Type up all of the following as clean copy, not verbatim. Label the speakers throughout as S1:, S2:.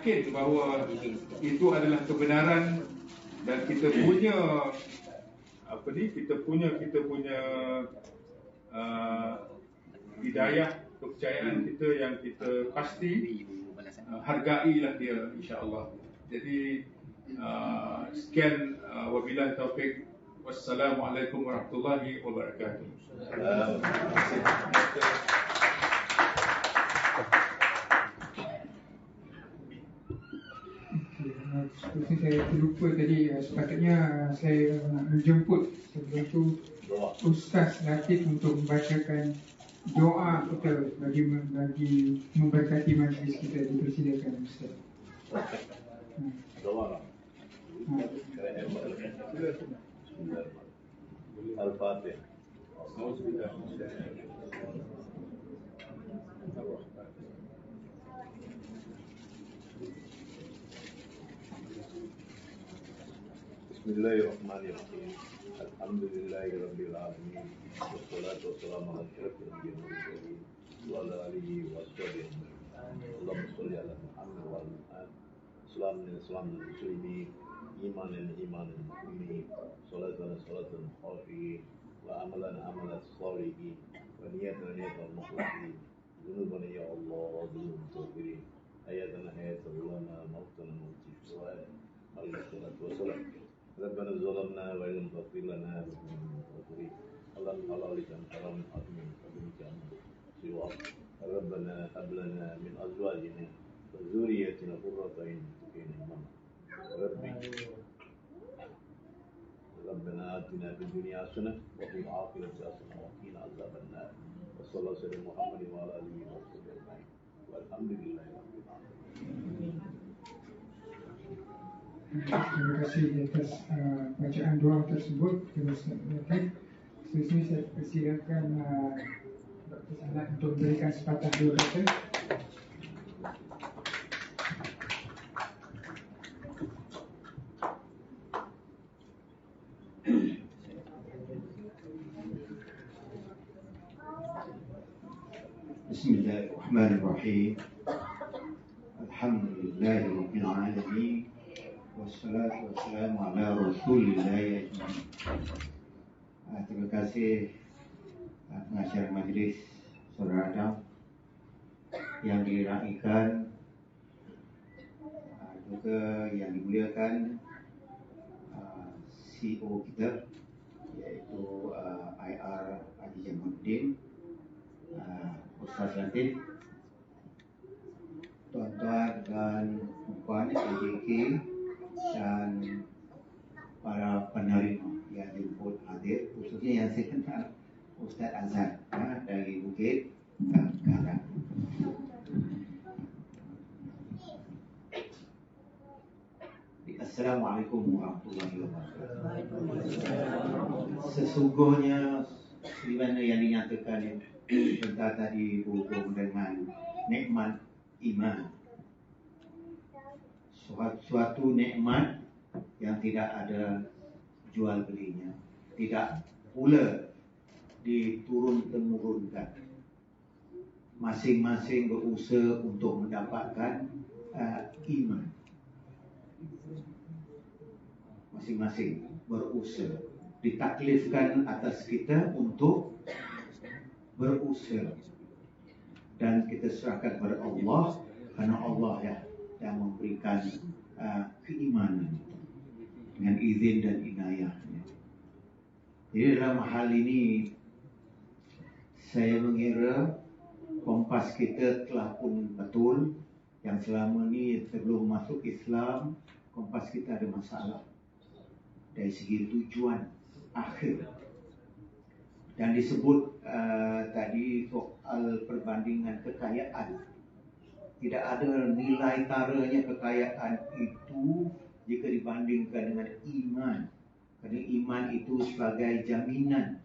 S1: yakin bahawa itu adalah kebenaran dan kita punya kita punya hidayah, kepercayaan kita yang kita pasti hargailah dia, insya-Allah. Jadi sekian, wabillahi taufik. Wassalamualaikum warahmatullahi wabarakatuh.
S2: Seperti saya terlupa tadi, sepatutnya saya nak menjemput sebelum tu Ustaz Latif untuk membacakan doa kita bagi memberkati majlis kita. Dipersilakan Ustaz.
S3: Doa. Al-Fatihah. Bismillahirrahmanirrahim. Alhamdulillahirabbil alamin. Wassalatu wassalamu ala asyrafil anbiya'i wal mursalin wa ala alihi washabihi. Allahumma shalli ala Muhammad wa ala ali. Islam muslimin, imanan mu'minin, salatan khafiyin, wa amalan salihin, wa niyatan mukhlasin. Dzunubana ya Allah, dzunub mustaghfirin. Ayatana ulama, mautana mautifwan. Alaihissalatu wassalam. Rabbana zalamna wa illam taghfir lana wa taghfir. Allahumma halalika haram azmin fadlika siwa. Rabbana hab lana min azwajina wa dhurriyyatina qurrata a'yun ربنا آتنا في الدنيا حسنة وفي الآخرة حسنة وقنا عذاب النار وصلى الله على محمد وعلى آله وصحبه أجمعين والحمد لله رب العالمين.
S2: Terima kasih atas bacaan doa tersebut. Seterusnya saya persilakan Dr. Sanad untuk memberikan sepatah dua kata.
S4: Bismillahirrahmanirrahim. Alhamdulillahirabbil alamin. Wassalatu wassalamu ala Rasulillah. Terima kasih pengacara majlis Saudara Adam yang diraikan, juga yang dimuliakan CEO kita iaitu IR Haji Jamaluddin, Ustaz Latif, tuan-tuan dan puan AJK dan para penerima yang dijemput hadir, khususnya yang saya kenal Ustaz Azhar dari Bukit Karang. Assalamualaikum warahmatullahi wabarakatuh. Sesungguhnya sebagaimana yang dinyatakan sebentar tadi berhubung dengan nikmat iman, suatu nikmat yang tidak ada jual belinya, tidak pula diturun-temurunkan. Masing-masing berusaha untuk mendapatkan iman. Masing-masing berusaha, ditaklifkan atas kita untuk berusaha, dan kita serahkan kepada Allah, karena Allah yang memberikan keimanan dengan izin dan inayahnya. Jadi dalam hal ini saya mengira kompas kita telah pun betul. Yang selama ini sebelum masuk Islam, kompas kita ada masalah dari segi tujuan akhir. Dan disebut tadi soal perbandingan kekayaan. Tidak ada nilai taranya kekayaan itu jika dibandingkan dengan iman. Kerana iman itu sebagai jaminan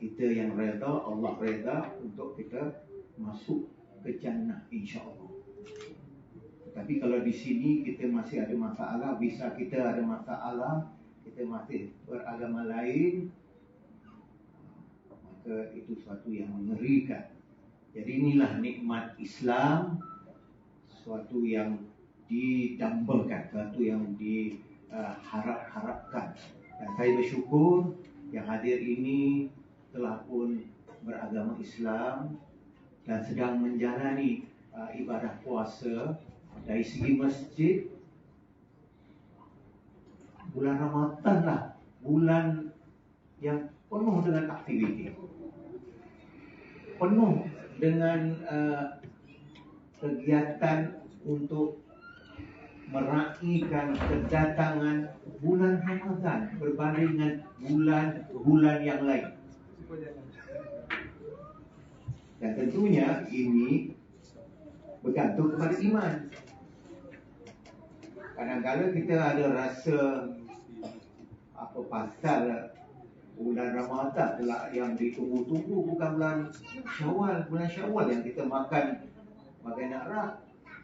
S4: kita yang reda, Allah reda untuk kita masuk ke jannah, insya-Allah. Tapi kalau di sini kita masih ada masalah, bisa kita ada masalah, kita masih beragama lain, maka itu suatu yang mengerikan. Jadi inilah nikmat Islam, suatu yang didambakan, suatu yang diharap-harapkan. Dan saya bersyukur yang hadir ini telah pun beragama Islam dan sedang menjalani ibadah puasa. Dari segi masjid, bulan Ramadan lah bulan yang penuh dengan aktiviti, penuh dengan kegiatan untuk meraihkan kedatangan bulan Ramadan berbanding dengan bulan-bulan yang lain. Dan tentunya ini bergantung kepada iman. Kadang-kadang kita ada rasa apa pasal bulan Ramadan pula yang ditunggu-tunggu, bukan bulan Syawal. Bulan Syawal yang kita makan bagai nak rak,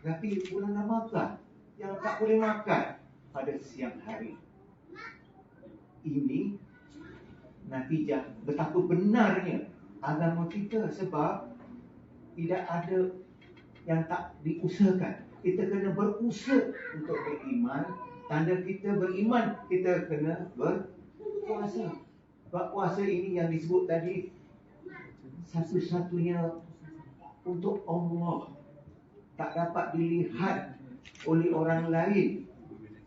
S4: tapi bulan Ramadan yang tak boleh makan pada siang hari. Ini natijah betapa benarnya agama kita, sebab tidak ada yang tak diusahakan. Kita kena berusaha untuk beriman. Tanda kita beriman, kita kena berpuasa. Sebab puasa ini yang disebut tadi satu-satunya untuk Allah, tak dapat dilihat oleh orang lain.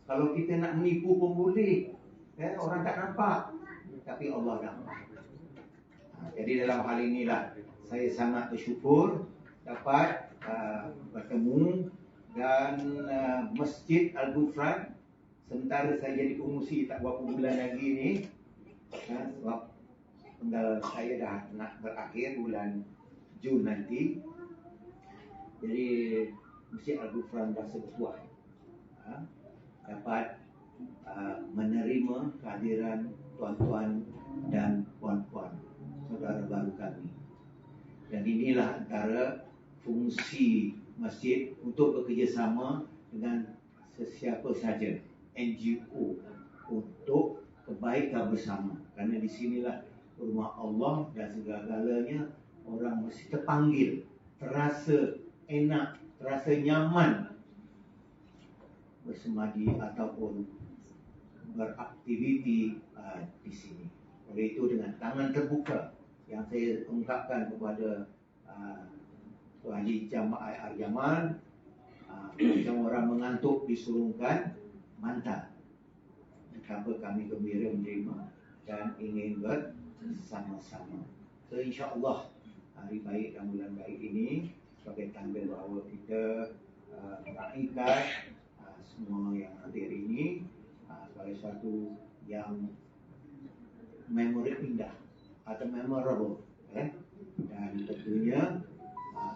S4: Kalau kita nak menipu pun boleh, orang tak nampak, tapi Allah nampak. Jadi dalam hal inilah saya sangat bersyukur dapat bertemu dan Masjid Al-Ghufran. Sementara saya jadi pengurusi tak berapa bulan lagi ni, sebab tanggal saya dah nak berakhir bulan Jun nanti. Jadi Masjid Al-Ghufran dah bertuah dapat menerima kehadiran tuan-tuan dan puan-puan saudara baru kami. Dan inilah antara fungsi masjid untuk bekerjasama dengan sesiapa saja, NGO, untuk kebaikan bersama. Kerana di sinilah rumah Allah dan segala-galanya. Orang mesti terpanggil, terasa enak, terasa nyaman bersemadi ataupun beraktiviti di sini. Oleh itu dengan tangan terbuka yang saya ungkapkan kepada Tuan Haji Jamaah Al-Jamal, macam orang mengantuk disurungkan, mantap. Betapa kami gembira menerima dan ingin bersama-sama. So insya-Allah hari baik dan bulan baik ini sebagai tanda bahawa kita meraihkan semua yang hadir ini sebagai suatu yang indah atau memorable, dan tentunya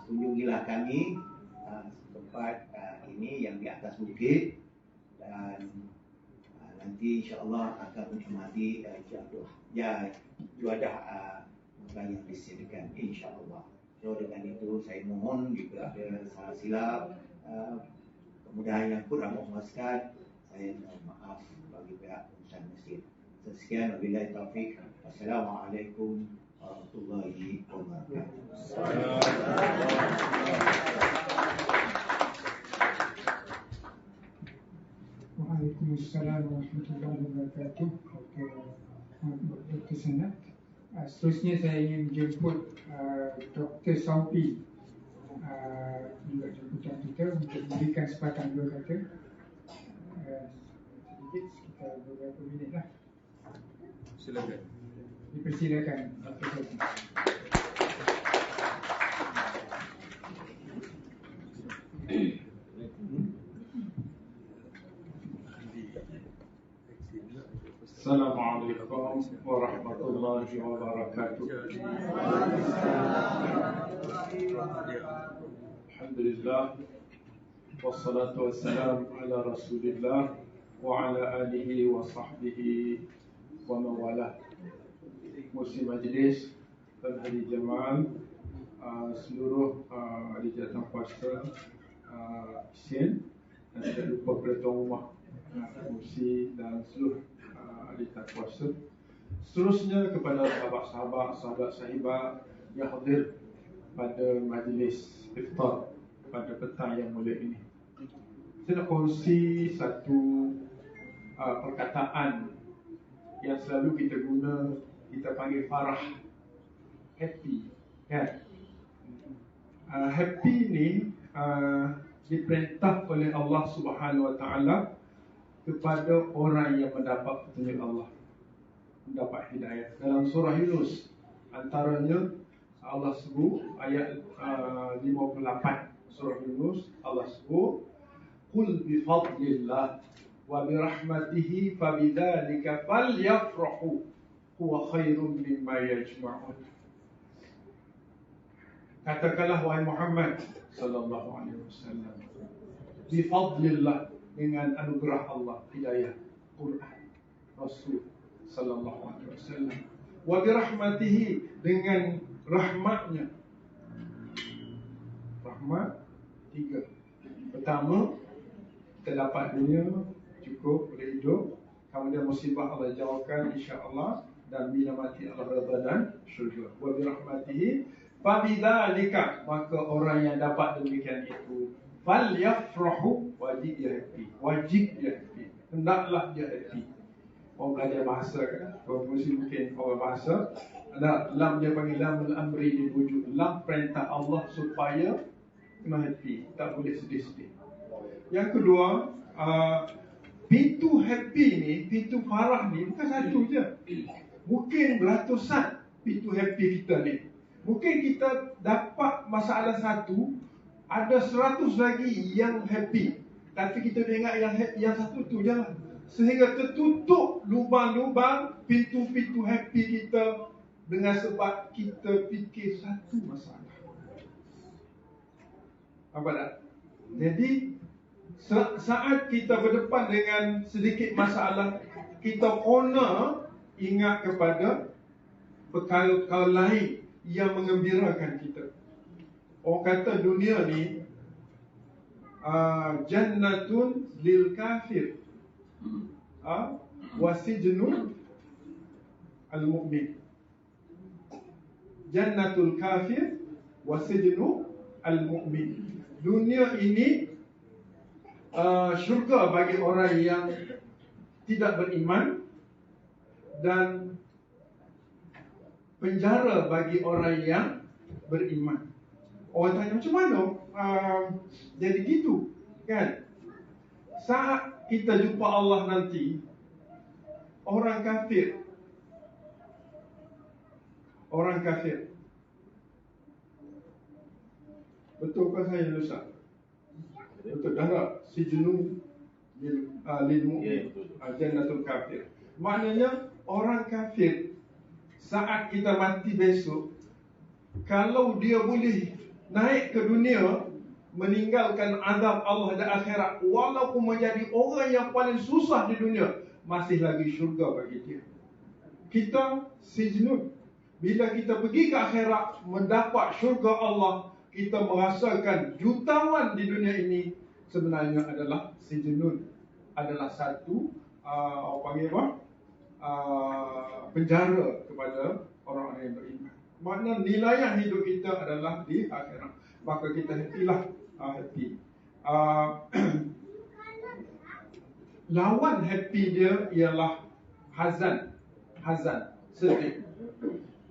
S4: kunjungilah kami tempat ini yang di atas bukit, dan nanti insya-Allah akan menikmati juadah yang disediakan insya-Allah. So dengan itu saya mohon jika ada salah silap, kemudahan yang kurang memuaskan, saya mohon maaf bagi pihak urusan masjid. Sekian, wabillahi taufik. Assalamualaikum warahmatullahi wabarakatuh.
S2: Waalaikumsalam warahmatullahi wabarakatuh. Dr. Sanad. Seterusnya saya ingin menjemput Dr. Saupi, juga jemputan kita, untuk memberikan sepatah dua kata. Sedikit, sekitar beberapa minit lah.
S1: Silakan.
S2: Dipersilakan Dr. Saupi.
S1: Assalamualaikum warahmatullahi wabarakatuh. Alhamdulillah, wassalatu wassalam ala rasulillah wa ala alihi wa sahbihi wa mawalah. Musim majlis dan hari jemaah, seluruh ahli jawatan kuasa Sen, dan tidak lupa kepada tuan rumah, fungsi dan seluruh ahli kuasa. Seterusnya kepada sahabat-sahabat, sahabat-sahibat yang hadir pada majlis iftar pada petang yang mulia ini. Saya nak kongsi satu perkataan yang selalu kita guna, kita panggil farah, happy, kan? Happy ni diperintah oleh Allah Subhanahu Wa Taala kepada orang yang mendapat petunjuk Allah, mendapat hidayah. Dalam surah Yunus antaranya Allah sebut ayat 58 surah Yunus, Allah sebut qul bi fadlillah wa bi rahmatihi fabidzalika falyafrahu huwa khairum mimma yajma'un. Katakanlah wahai Muhammad sallallahu alaihi wasallam, bi fadlillah, dengan anugerah Allah, hidayah, Quran, Rasul sallallahu alaihi wasallam, wa bi rahmatihi, dengan rahmatnya. Rahmat tiga. Pertama, kita dapat dunia cukup boleh hidup, kemudian musibah Allah jauhkan insya-Allah, dan bila mati Allah redha dan syurga. Wa bi rahmatihi fabidzalika, maka orang yang dapat demikian itu falyafrahu, wajib dia happy, wajib dia happy, hendaklah dia happy. Orang belajar bahasa kan, orang mungkin orang bahasa ada lam, dia panggil lamul amri, diwujud lam perintah Allah supaya kena happy, tak boleh sedih-sedih. Yang kedua, pintu happy ni, pintu farah ni bukan satu je, mungkin beratusan pintu happy kita ni. Mungkin kita dapat masalah satu, ada 100 lagi yang happy, tapi kita ingat yang satu tu je lah. Sehingga tertutup lubang-lubang pintu-pintu happy kita dengan sebab kita fikir satu masalah. Apa tak? Jadi saat kita berdepan dengan sedikit masalah, kita kena ingat kepada perkara-perkara lain yang mengembirakan kita. Orang kata dunia ni jannatun lil kafir, wasijnun al mu'min. Jannatul kafir wasijnu al mu'min. Dunia ini syurga bagi orang yang tidak beriman, dan penjara bagi orang yang beriman. Orang tanya macam mana jadi gitu kan? Saat kita jumpa Allah nanti, orang kafir betulkah saya dosa? Betul tak? Sijnu lil mu'min, jannatul kafir. Maknanya orang kafir saat kita mati besok, kalau dia boleh naik ke dunia, meninggalkan azab Allah dan akhirat, walaupun menjadi orang yang paling susah di dunia, masih lagi syurga bagi dia. Kita sijnun. Bila kita pergi ke akhirat, mendapat syurga Allah, kita merasakan jutawan di dunia ini sebenarnya adalah sijnun, adalah satu orang panggil apa? Penjara kepada orang-orang yang beriman. Makna nilai hidup kita adalah di akhirat. Maka kita happy. Lawan happy dia ialah hazan, sedih.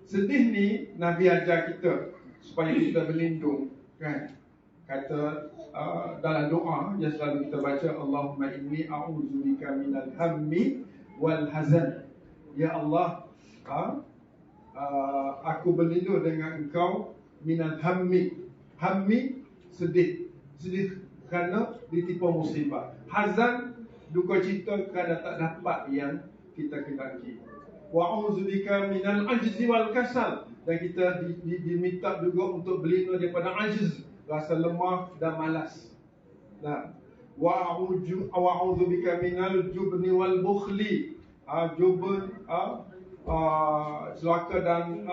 S1: Sedih ni Nabi ajar kita supaya kita berlindung, kan? Kata dalam doa yang selalu kita baca, Allahumma inni a'udzubika minal hammi wal hazan. Ya Allah, aku berlindung dengan Engkau minal hammi. Hammi, sedih kerana ditipu musibah. Hazan, duka cita kerana tak dapat yang kita kendaki. Wa'udzubika minal ajzi wal kasal, dan kita diminta juga untuk berlindung daripada ajz, rasa lemah dan malas. Nah, wa'udzubika minal jubni wal bukhli, jubun, celaka dan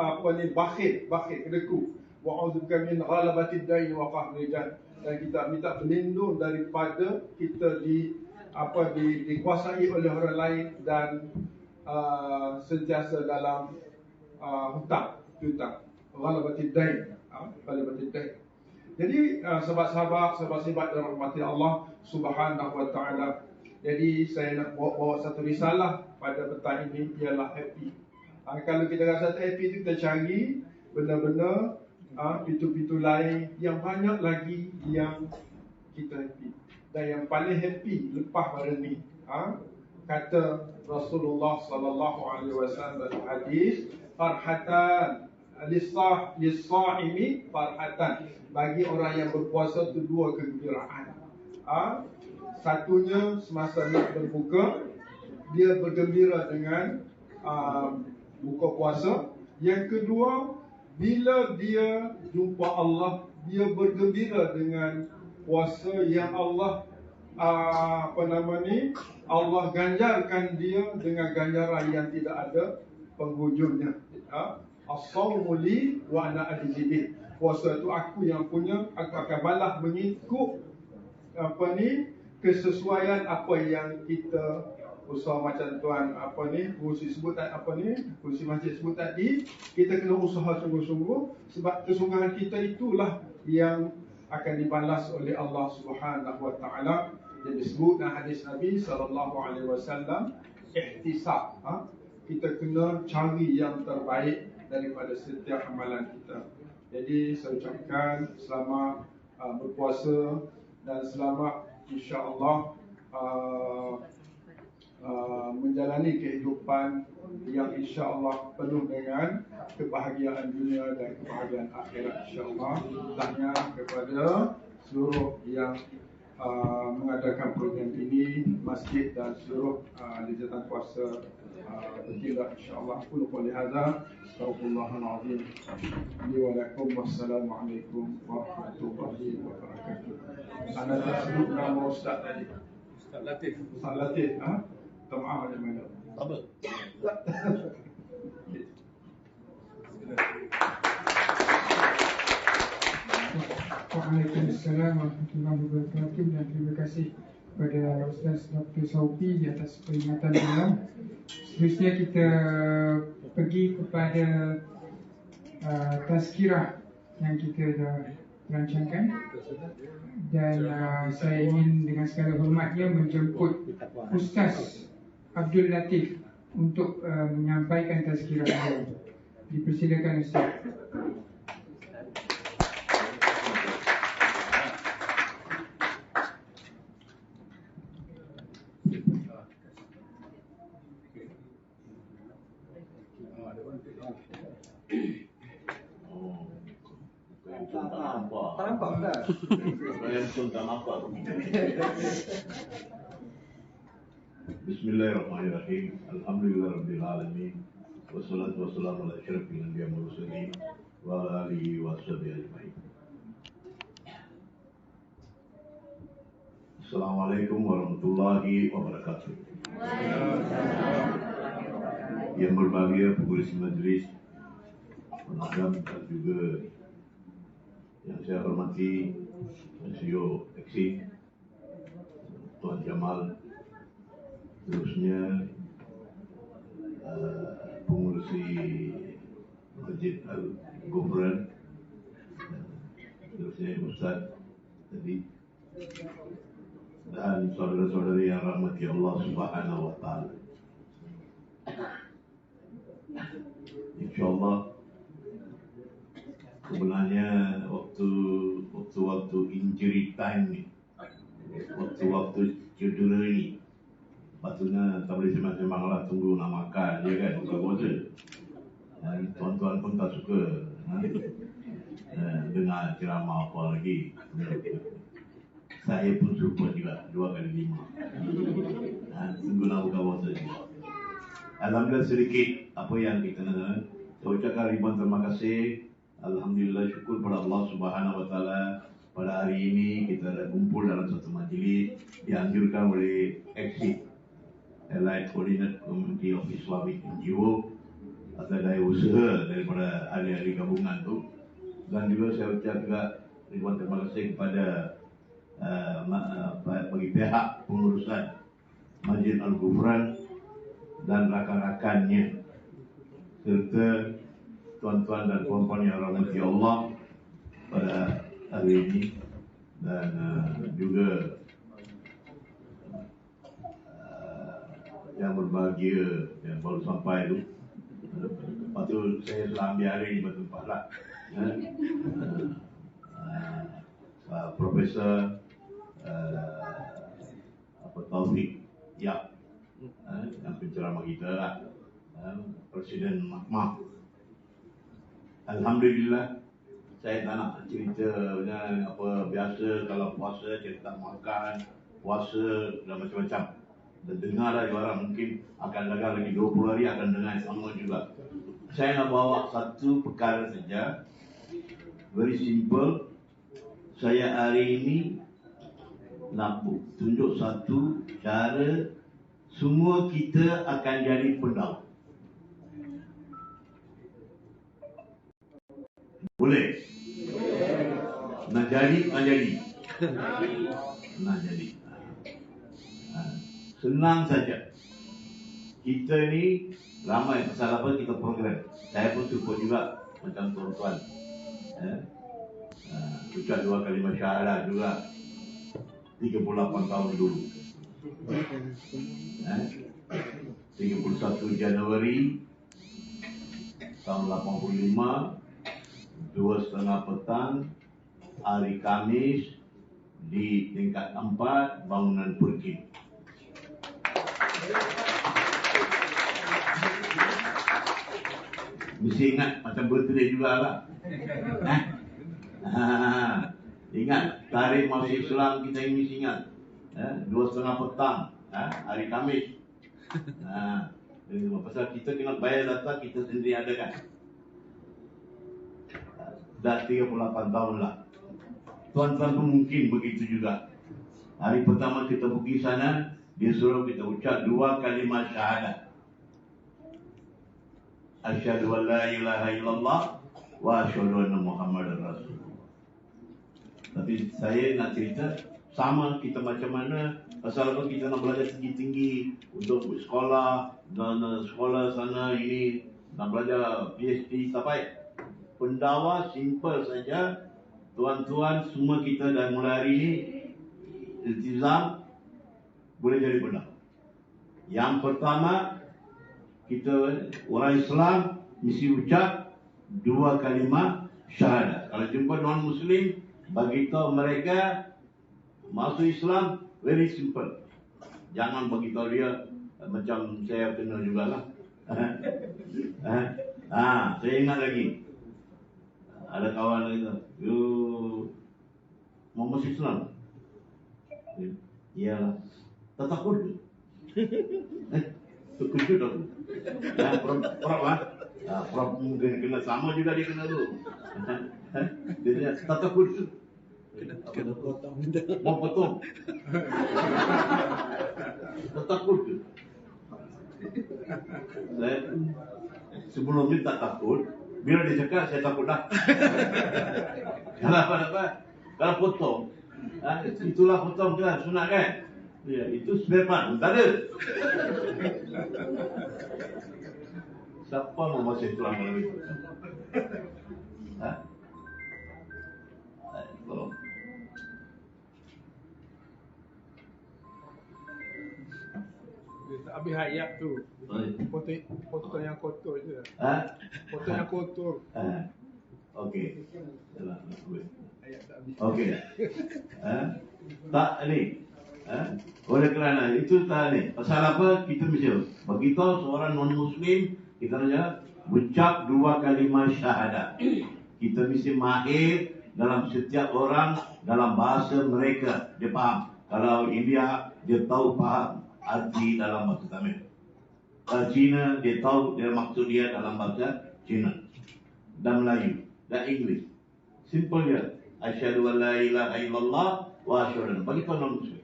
S1: bakhil, kedeku. Wa'udzubika min ghalabatid dain wa qahril rijal, dan kita minta berlindung daripada kita dikuasai oleh orang lain dan sentiasa dalam hutang. Ghalabatid dain. Jadi sahabat-sahabat dirahmati Allah Subhanahu wa taala. Jadi saya nak bawa satu risalah pada petang ini, ialah happy. Kalau kita rasa tak happy tu, kita cari benda-benda pintu-pintu lain yang banyak lagi yang kita happy. Dan yang paling happy lepas pada ni, kata Rasulullah sallallahu alaihi wasallam dalam hadis, farhatan lis-sha'imi farhatan. Bagi orang yang berpuasa tu dua kegembiraan. Satunya semasa nak berbuka, dia bergembira dengan buka puasa. Yang kedua, bila dia jumpa Allah, dia bergembira dengan puasa yang Allah Allah ganjarkan dia dengan ganjaran yang tidak ada penghujungnya. As-sawmu li wa ana ajzi bih. Puasa itu aku yang punya, aku akan balas mengikut kesesuaian apa yang kita usaha. Macam tuan Usi sebut Usi Masjid sebut tadi, kita kena usaha sungguh-sungguh, sebab kesungguhan kita itulah yang akan dibalas oleh Allah Subhanahu wa taala. Yang disebut dalam hadis Nabi sallallahu alaihi wasallam, ihtisab. Kita kena cari yang terbaik daripada setiap amalan kita. Jadi saya ucapkan selamat berpuasa dan selamat insya-Allah menjalani kehidupan yang insya-Allah penuh dengan kebahagiaan dunia dan kebahagiaan akhirat insya-Allah. Tanya kepada seluruh yang mengadakan program ini, masjid dan seluruh lejatan puasa bertindak insya-Allah. Aku qouli hadza, astaghfirullahal azim. Wassalamualaikum warahmatullahi wabarakatuh. Anda tak sebut nama ustaz tadi. Ustaz Latif. Ustaz Latif, minta maaf ada mana?
S3: Apa?
S2: Waalaikumsalam warahmatullahi wabarakatuh, dan terima kasih kepada Ustaz Dr. Saufi di atas peringatan malam. Seterusnya kita pergi kepada tazkirah yang kita dah rancangkan, dan saya ingin dengan segala hormatnya menjemput Ustaz Abdul Latif untuk menyampaikan tazkirah beliau. Dipersilakan Ustaz.
S3: Tak nampak tak? Saya pun tak nampak. Bismillahirrahmanirrahim. Alhamdulillahirabbil alamin. Wassalatu wassalamu ala asyrafil anbiya'i wal mursalin wa ala alihi washabihi ajmain. Assalamualaikum warahmatullahi wabarakatuh. Yang berbahagia pengurus majlis, penagam dan juga yang saya hormati CEO Exit Tuan Jamal, terusnya pengurusi Masjid Al-Ghufran, terusnya Ustaz tadi, dan saudara-saudari yang rahmati Allah Subhanahu wa taala. InsyaAllah sebenarnya waktu injury time ni, waktu cedera ni, patutnya tak boleh sembang-sembang lah, tunggu nak makan je kan, buka puasa. Dan tuan-tuan pun tak suka dengar ceramah apa lagi. Saya pun serupa juga, 2 kali 5. Tunggu nak buka puasa juga. Alhamdulillah sedikit apa yang kita nak. Saya ucapkan ribuan terima kasih. Alhamdulillah, syukur pada Allah Subhanahu wa taala, pada hari ini kita ada kumpul dalam satu majlis dianjurkan oleh Exit Allied Coordinate Community of Islamic NGO atau daya usaha daripada ahli-ahli gabungan tu. Dan juga saya ucap juga ribuan terima kasih kepada bagi pihak pengurusan Masjid Al-Ghufran dan rakan-rakannya, serta tuan-tuan dan puan-puan yang rahmati Allah pada hari ini dan juga yang berbahagia yang baru sampai tu. Lepas tu saya sudah ambil hari ni bertempat lah. Profesor Taufik Yap, yang penceramah kita lah, Presiden Mahkamah. Alhamdulillah, saya tak nak cerita apa biasa kalau puasa cerita makan, puasa dan macam-macam. Dan dengar dari orang mungkin akan dagang lagi 20 hari akan dengar sama juga. Saya nak bawa satu perkara saja, very simple. Saya hari ini nak tunjuk satu cara semua kita akan jadi pendakwah. Boleh? Nak jadi, nak jadi. Nak jadi. Senang saja. Kita ni ramai pasal apa kita program. Saya pun support juga macam tuan-tuan. Ucap 2 kalimah syahadat juga 38 tahun dulu. 31 Januari tahun 85, 2:30 petang, hari Khamis di tingkat 4 bangunan Purkin. Mesti ingat macam birthday jugalah. Ingat tarikh masuk Islam kita ini mesti ingat. 2:30 petang, hari Khamis. Pasal kita kena bayar data kita sendiri ada kan. Dah 38 tahun lah. Tuan-tuan pun mungkin begitu juga. Hari pertama kita pergi sana, dia suruh kita ucap 2 kalimah syahadat. Asyhadu an la ilaha illallah wa asyhadu anna Muhammadar Rasulullah. Tapi saya nak cerita sama kita macam mana pasal apa kita nak belajar tinggi-tinggi untuk sekolah dan sekolah sana ini nak belajar PhD tak baik. Pendakwah simple saja. Tuan-tuan semua kita dah mulai hari ini iltizam boleh jadi pendakwah. Yang pertama kita orang Islam mesti ucap 2 kalimah syahadat. Kalau jumpa non-Muslim, bagi tahu mereka masuk Islam very simple. Jangan bagi tahu dia macam saya kenal jugalah. Saya ingat lagi ada kawan lagi tu, you mau masuk Islam? Iyalah. Tak takut ke? Terkejut aku. Prof mungkin kena sama juga dia kena tu. Dia tak takut ke? Kena potong. Mau potong? Tak takut ke? Saya sebelum ni tak takut. Bila dia cakap, saya takut dah. Kalau apa-apa, kalau potong, itulah potong kan, sunat kan? Ya, itu spare part, tak ada. Siapa mau masuk tulang malam itu? Tolong.
S1: Dia tak habis hayat tu. Foto yang kotor je. Foto yang kotor.
S3: Okey.
S1: Hayat tak habis.
S3: Okey. Tak ni. Oleh kerana itu tak ni. Pasal apa kita mesti beritahu seorang non-Muslim kita saja ucap 2 kalimah syahadat. Kita mesti mahir dalam setiap orang dalam bahasa mereka dia faham. Kalau India dia tahu faham arti dalam bahasa Tamil. Cina dia tahu dia maksud dia dalam bahasa Cina dan Melayu dan Inggeris. Simple je. Asyhadu an la ilaha illallah wa asyhadu bagi tuan non-Muslim.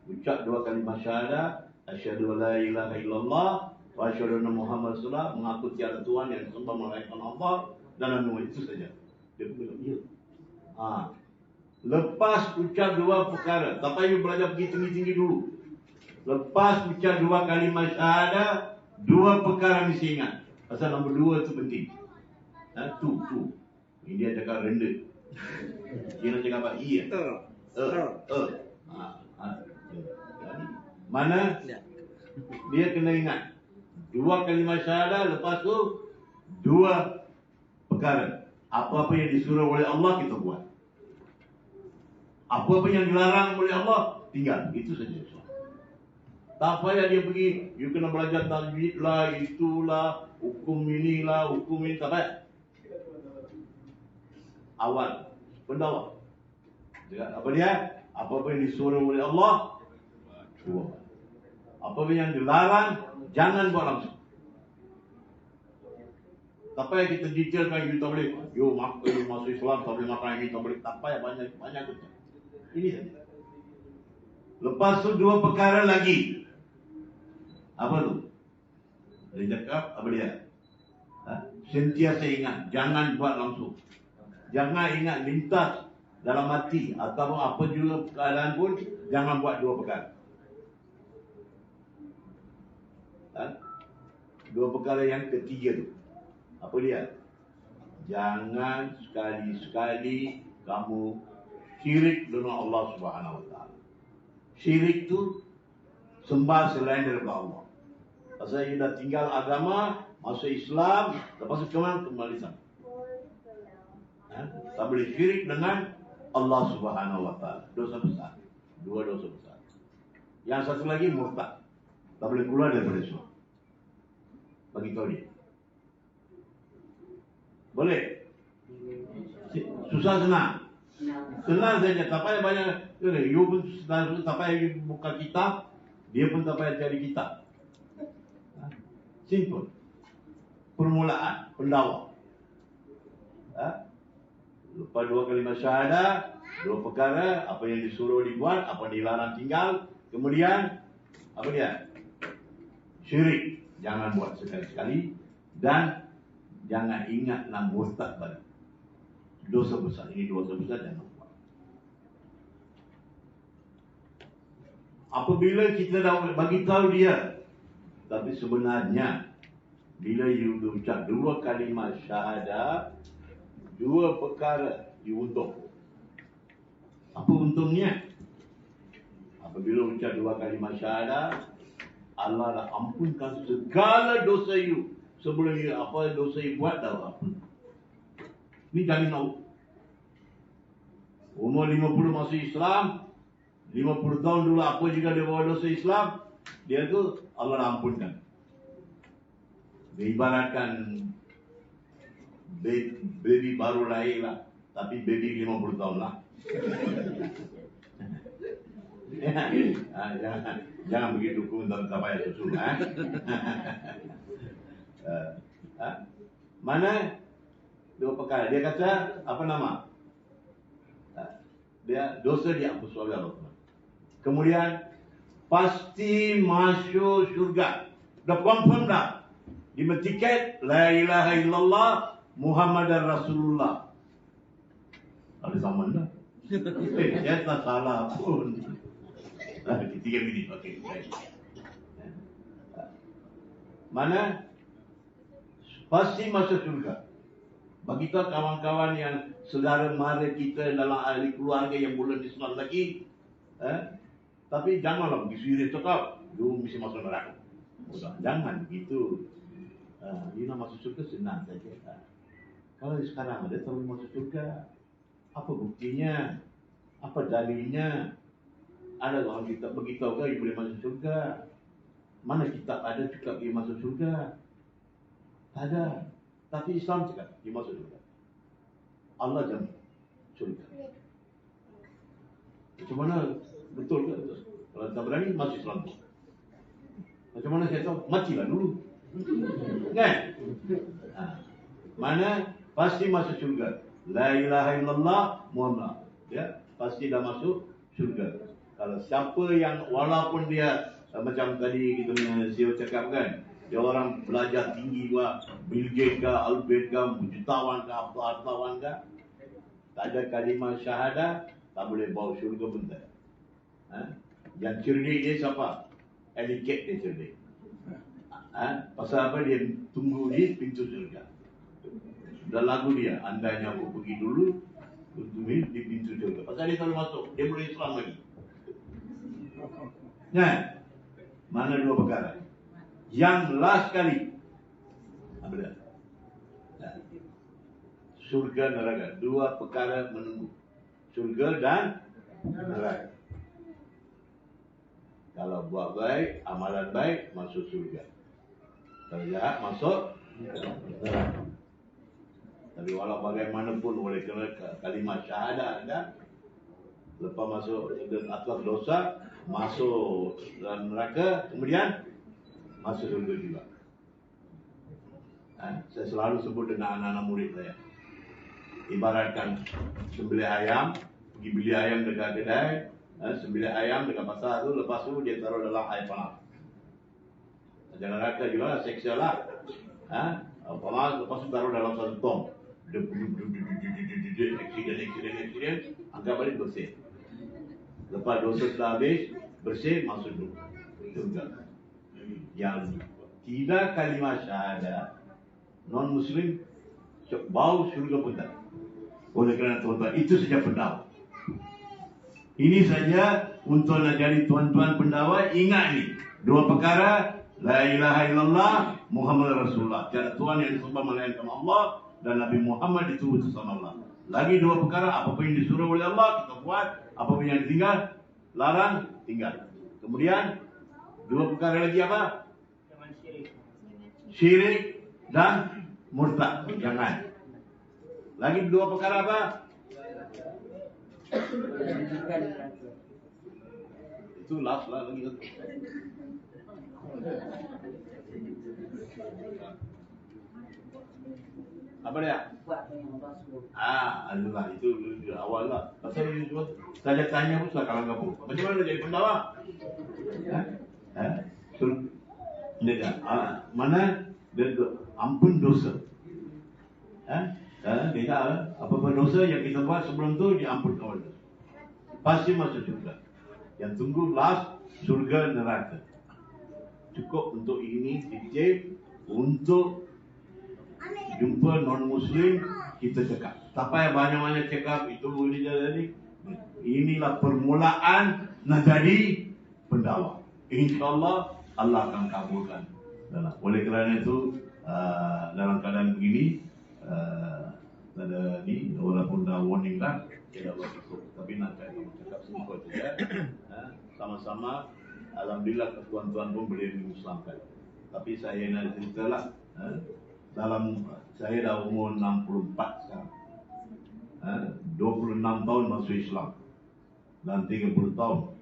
S3: Ucap 2 kalimah syahadat, asyhadu an la ilaha illallah wa asyhadu anna Muhammad Rasulullah, mengaku tiada tuhan yang disembah melainkan Allah dan Nabi itu saja. Dia bilang ya. Lepas ucap 2 perkara, tak payah belajar pergi tinggi-tinggi dulu. Lepas ucap 2 kalimah syahadat, 2 perkara mesti ingat. Pasal nombor 2 tu penting. Tu. Ini dia cakap rendah. Kira cakap apa? Iya. Mana? Dia kena ingat 2 kalimah syahadah, lepas tu 2 perkara. Apa-apa yang disuruh oleh Allah kita buat. Apa-apa yang dilarang oleh Allah tinggal. Itu saja. Tak payah dia pergi, you kena belajar tajwid lah, itulah, hukum inilah, hukum ini, tak payah. Awal, pendawa. Apa dia? Apa-apa yang disuruh oleh Allah, buat. Apa yang dilarang, jangan buat langsung. Tak payah kita detailkan, you tak boleh, you masuk Islam, tak boleh makan ini, tak boleh, tak payah, banyak kerja. Ini saja. Lepas tu 2 perkara lagi. Apa tu? Dia cakap, apa dia? Sentiasa ingat, jangan buat langsung. Jangan ingat lintas dalam hati atau apa juga keadaan pun, jangan buat 2 perkara. 2 perkara yang ketiga tu. Apa dia? Jangan sekali-sekali kamu syirik dengan Allah Subhanahu Wa Taala. Syirik tu sembah selain daripada Allah. Pasal you dah tinggal agama, masuk Islam, lepas tu kembali sana. Tak boleh syirik dengan Allah Subhanahu Wa Taala. Dosa besar. 2 dosa besar. Yang satu lagi murtad. Tak boleh keluar daripada Islam. Bagi tahu dia. Boleh? Susah senang. Senang saja. Tak payah banyak. You pun tak payah buka kitab. Dia pun tak payah cari kitab. Simple. Permulaan, pendawa. Lepas 2 kalimah syahadah, 2 perkara, apa yang disuruh dibuat, apa yang dilarang tinggal. Kemudian, apa dia? Syirik. Jangan buat sekali-sekali. Dan jangan ingat nak murtad balik. Dosa besar. Ini dosa besar, jangan buat. Apabila kita dah bagi tahu dia, tapi sebenarnya bila you ucap 2 kalimah syahadah, 2 perkara you untung. Apa untungnya? Apabila ucap 2 kalimah syahadah, Allah dah ampunkan segala dosa you. Sebelum you apa dosa you buat dah apa. Ini jamin Allah. Umur 50 masuk Islam, 50 tahun dulu apa juga dia bawa dosa Islam, dia tu Allah dah ampunkan. Dia ibaratkan baby baru lahir lah, tapi baby 50 tahun lah. Jangan begitu pun tak payah susul. Mana 2 perkara. Dia kata apa nama? Dia dosa diampun oleh Allah. Kemudian pasti masuk syurga. Dah confirm dah. Di tiket la ilaha illallah Muhammadar Rasulullah. Ada zaman dah. Saya tak salah pun. 3 minit. Okey. Mana pasti masuk syurga. Bagi tahu kawan-kawan yang saudara mara kita dalam ahli keluarga yang belum Islam lagi, tapi janganlah begitu serius cakap, you mesti masuk neraka. Jangan begitu. You nak masuk syurga senang saja. Kalau sekarang ada tahu masuk syurga, apa buktinya? Apa dalilnya? Ada orang kita beritahu ke you boleh masuk syurga? Mana kitab ada cakap you masuk syurga? Tak ada. Tapi Islam cakap you masuk syurga. Allah jamin syurga. Macam mana? Betul ke? Kalau tak berani masuk Islam. Macam mana saya tahu? Matilah dulu. Kan? Mana pasti masuk syurga. La ilaha illallah Muhammad. Ya, pasti dah masuk syurga. Kalau siapa yang walaupun dia macam tadi kita punya CEO cakap kan, dia orang belajar tinggi juga, Bill Gates ke, Al Gates ke, jutawan ke, apa hartawan ke, tak ada kalimah syahadah, tak boleh bawa syurga pun tak. Yang cerdik dia siapa? Etiquette dia cerdik. Pasal apa dia tunggu di pintu syurga. Dah lagu dia, andainya aku pergi dulu, di pintu syurga. Pasal dia selalu masuk, dia boleh Islam lagi. Nah, mana dua perkara? Yang last kali, apa dia? Nah, surga neraka, dua perkara menunggu. Surga dan neraka. Kalau buat baik, amalan baik, masuk surga. Kalau jahat, masuk neraka. Tapi walau bagaimanapun oleh kerana kalimat syahadah anda, lepas masuk atas dosa, masuk dalam neraka, kemudian masuk surga juga. Saya selalu sebut dengan anak-anak murid saya. Ibaratkan sembelih ayam, pergi beli ayam dekat kedai, sembelih ayam dekat pasar tu, lepas tu dia taruh dalam air panas. Jangan neraka juga seksa lah. Panas, lepas tu taruh dalam satu tong. Accident, anggap balik bersih. Lepas dosa sudah habis, bersih, masuk surga. Yang tidak kalimat syahadah, non-Muslim, bau surga pun tak. Oleh kerana tuan-tuan, itu saja pendawa. Ini saja untuk nak jadi tuan-tuan pendawa, ingat ni. Dua perkara, la ilaha illallah, Muhammad Rasulullah. Tiada Tuhan yang disembah melainkan Allah, dan Nabi Muhammad itu utusan Allah. Lagi dua perkara, apapun yang disuruh oleh Allah, kita buat. Apapun yang ditinggal, larang, tinggal. Kemudian, dua perkara lagi apa? Syirik dan murtad. Jangan. Lagi dua perkara apa? Itu last lah lagi satu. Apa dia? Adalah itu awal lah. Pasal ini juga saya tanya pun sekarang kamu. Macam mana jadi pendawa? Mana dia ampun dosa. Dia apa-apa dosa yang kita buat sebelum tu diampunkan oleh dosa. Pasti masuk surga. Yang tunggu last surga neraka. Cukup untuk ini titik untuk jumpa non-Muslim, kita cakap. Tak payah banyak-banyak cakap, itu ini jadi. Inilah permulaan nak jadi pendawa. InsyaAllah Allah akan kabulkan. Oleh kerana itu, dalam keadaan begini, ada ni, walaupun dah warning dah, tidak cukup. Tapi nak cakap sedikit saja. Sama-sama, alhamdulillah tuan-tuan pun boleh mengislamkan. Tapi saya nak cerita lah. Dalam saya dah umur 64 sekarang. 26 tahun masuk Islam dan 30 tahun.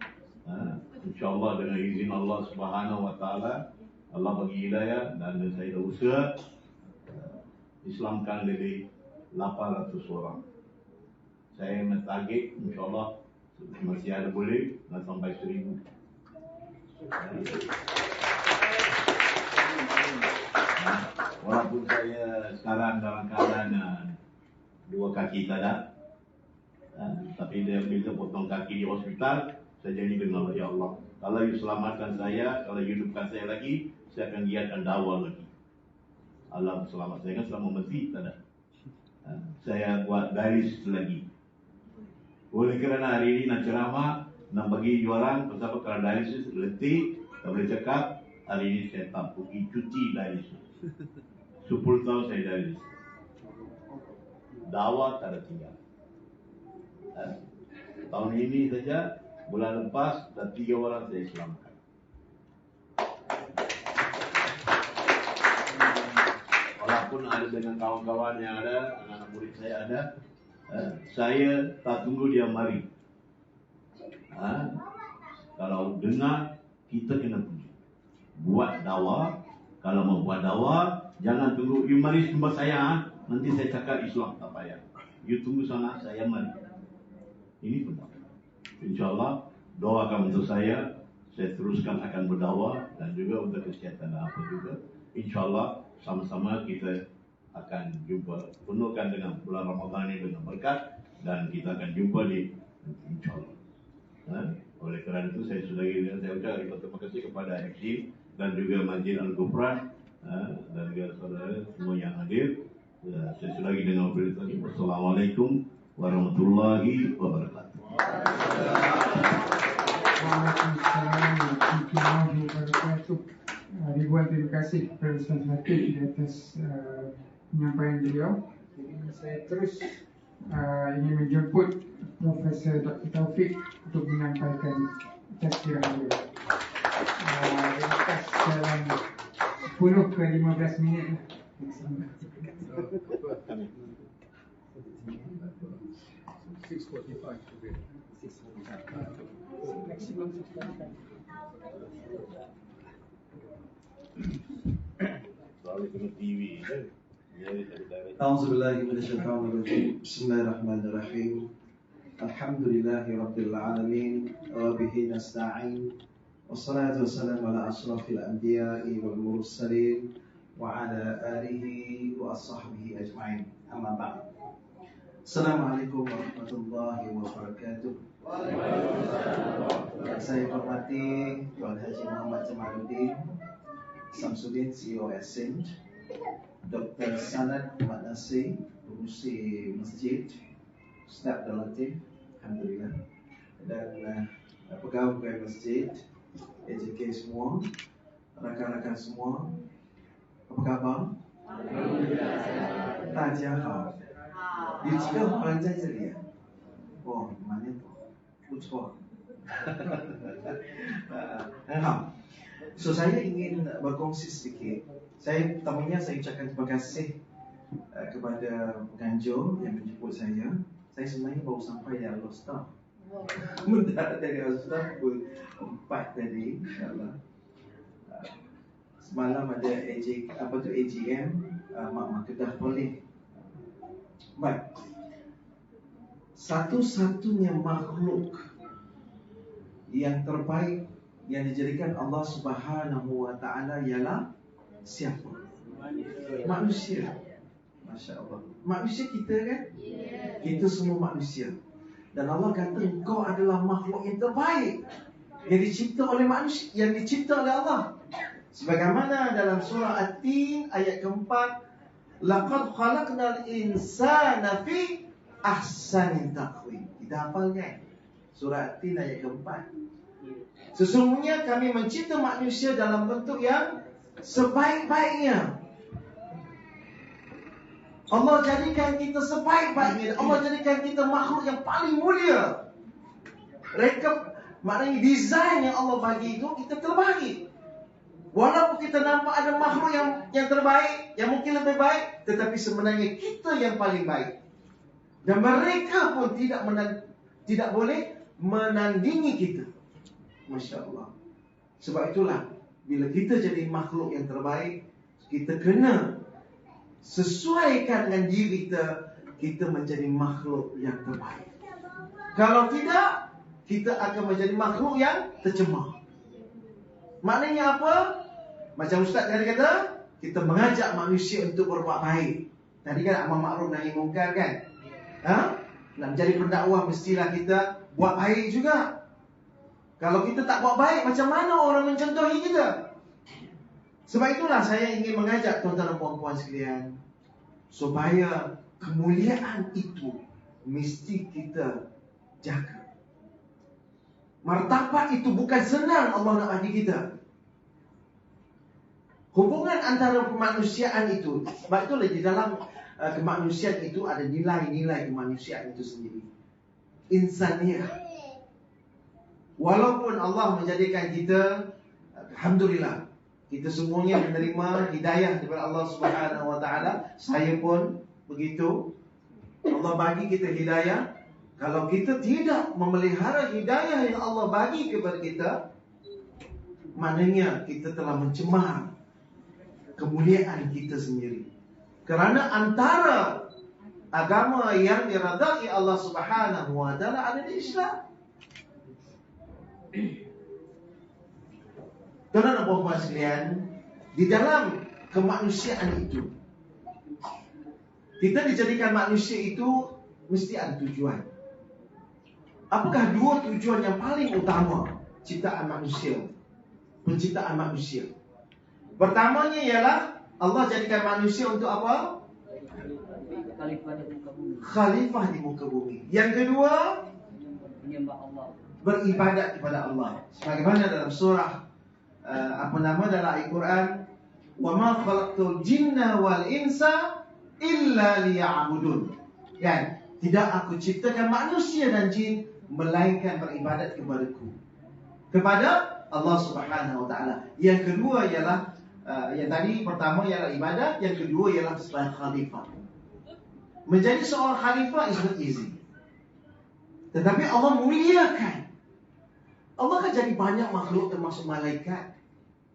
S3: InsyaAllah dengan izin Allah Subhanahu Wa Taala, Allah bagi hidayah dan saya dah usaha Islamkan lebih 800 orang. Saya nak target InsyaAllah masih ada boleh nak sampai 1000. Walaupun saya sekarang dalam keadaan dua kaki tak ada, tapi dia bila potong kaki di hospital, saya janji dengan Allah, ya Allah, kalau you selamatkan saya, kalau you hidupkan saya lagi, saya akan giatkan dakwah lagi. Allah selamat saya kan selama mati tak ada. Saya buat garis lagi. Oleh kerana hari ini nak ceramah, nak bagi jualan, pasal kerana dialisis letih, tak boleh cakap. Hari ini saya tak pergi cuti dialisis. 10 tahun saya dialisis. Dakwah tak ada tinggal. Tahun ini saja, bulan lepas, dah 3 orang saya selamatkan. Walaupun ada dengan kawan-kawan yang ada, anak-anak murid saya ada, saya tak tunggu dia mari. Kalau dengar, kita kena pergi. Buat dakwah. Kalau mau buat dakwah, jangan tunggu, you mari jumpa saya, nanti saya cakap Islam, tak payah. You tunggu sana, saya mari. Ini benar. InsyaAllah, doakan untuk saya teruskan akan berdakwah dan juga untuk kesihatan dan apa juga. InsyaAllah, sama-sama kita akan jumpa, penuhkan dengan bulan Ramadan ini dengan berkat dan kita akan jumpa di InsyaAllah. Oleh kerana itu saya ucapkan terima kasih kepada FG dan juga Masjid Al-Ghufran dan juga saudara semua yang hadir. Saya sudah lagi dengan berita. Wassalamualaikum warahmatullahi wabarakatuh.
S2: Waalaikumsalam warahmatullahi wabarakatuh. Ribuan terima kasih kepada Ustaz Latif di atas penyampaian beliau. Saya terus ingin menjemput Profesor Dr. Taufik untuk menyampaikan tazkirah beliau. Ringkas dalam 10 ke 15 minit.
S5: A'udzubillahi minasyaitonirrajim. Bismillahirrahmanirrahim. Alhamdulillahirabbil alamin wa bihi nasta'in. Wassalatu wassalamu ala asyrafil anbiya'i wal mursalin wa ala alihi wa ashabihi ajma'in. Amma ba'd. Assalamualaikum warahmatullahi wabarakatuh. Saya hormati Tuan Haji Muhammad Jamaluddin Samsudin, CEO Ascent, Dr. Sanad Ahmad Nasir, pengurusi masjid, Ustaz Latif, alhamdulillah, dan pegawai masjid, AJK semua, rakan-rakan semua, apa khabar? Alhamdulillah. 大家好。有几个华人在这里啊？哦，蛮多，不错，很好。So saya ingin berkongsi sedikit. Pertamanya saya ucapkan terima kasih kepada penganjur yang menjemput saya. Saya sebenarnya baru sampai dari Al-Ustaz. Mendarat dari Al-Ustaz pukul 4 tadi, insyaAllah. Semalam ada AGM, Mak Kedah Polis. Baik. Satu-satunya makhluk yang terbaik yang dijadikan Allah Subhanahu wa ta'ala ialah siapa? Manusia. Masya Allah. Manusia kita kan? Kita semua manusia. Dan Allah kata engkau adalah makhluk yang terbaik yang dicipta oleh manusia, yang dicipta oleh Allah. Sebagaimana dalam surah At-Tin ayat keempat, laqad khalaqnal insana fi ahsani taqwim. Kita hafal kan? Surah At-Tin ayat keempat. Sesungguhnya kami mencipta manusia dalam bentuk yang sebaik-baiknya. Allah jadikan kita sebaik-baiknya. Allah jadikan kita makhluk yang paling mulia. Maknanya desain yang Allah bagi itu kita terbaik. Walaupun kita nampak ada makhluk yang terbaik, yang mungkin lebih baik, tetapi sebenarnya kita yang paling baik. Dan mereka pun tidak boleh menandingi kita. Masya Allah. Sebab itulah bila kita jadi makhluk yang terbaik, kita kena sesuaikan dengan diri kita menjadi makhluk yang terbaik. Kalau tidak, kita akan menjadi makhluk yang tercemar. Maknanya apa? Macam Ustaz tadi kata, kita mengajak manusia untuk berbuat baik. Tadi kan amar makruf nahi mungkar kan? Nak menjadi pendakwah mestilah kita buat baik juga. Kalau kita tak buat baik, macam mana orang mencontohi kita? Sebab itulah saya ingin mengajak tuan-tuan dan puan-puan sekalian, supaya kemuliaan itu mesti kita jaga. Martabat itu bukan senang Allah nak bagi kita. Hubungan antara kemanusiaan itu, sebab itulah di dalam kemanusiaan itu ada nilai-nilai kemanusiaan itu sendiri. Insaniyah. Walaupun Allah menjadikan kita, alhamdulillah, kita semuanya menerima hidayah daripada Allah Subhanahu wa ta'ala. Saya pun begitu. Allah bagi kita hidayah. Kalau kita tidak memelihara hidayah yang Allah bagi kepada kita, maknanya kita telah mencemar kemuliaan kita sendiri. Kerana antara agama yang diridai Allah Subhanahu wa ta'ala adalah Islam. Tuan-tuan dan puan-puan sekalian, di dalam kemanusiaan itu, kita dijadikan manusia itu mesti ada tujuan. Apakah dua tujuan yang paling utama ciptaan manusia, penciptaan manusia? Pertamanya ialah Allah jadikan manusia untuk apa? Khalifah di muka bumi. Yang kedua,
S6: menyembah Allah.
S5: Beribadat kepada Allah. Sebagaimana dalam surah dalam Al-Quran, "Wa ma khalaqtul jinna wal insa illa liya'budun." Kan? Tidak aku ciptakan manusia dan jin melainkan beribadat kepadaku. Kepada Allah Subhanahu wa taala. Yang kedua ialah yang tadi pertama ialah ibadat, yang kedua ialah sebagai khalifah. Menjadi seorang khalifah is not easy. Tetapi Allah muliakan. Allah kan jadi banyak makhluk termasuk malaikat.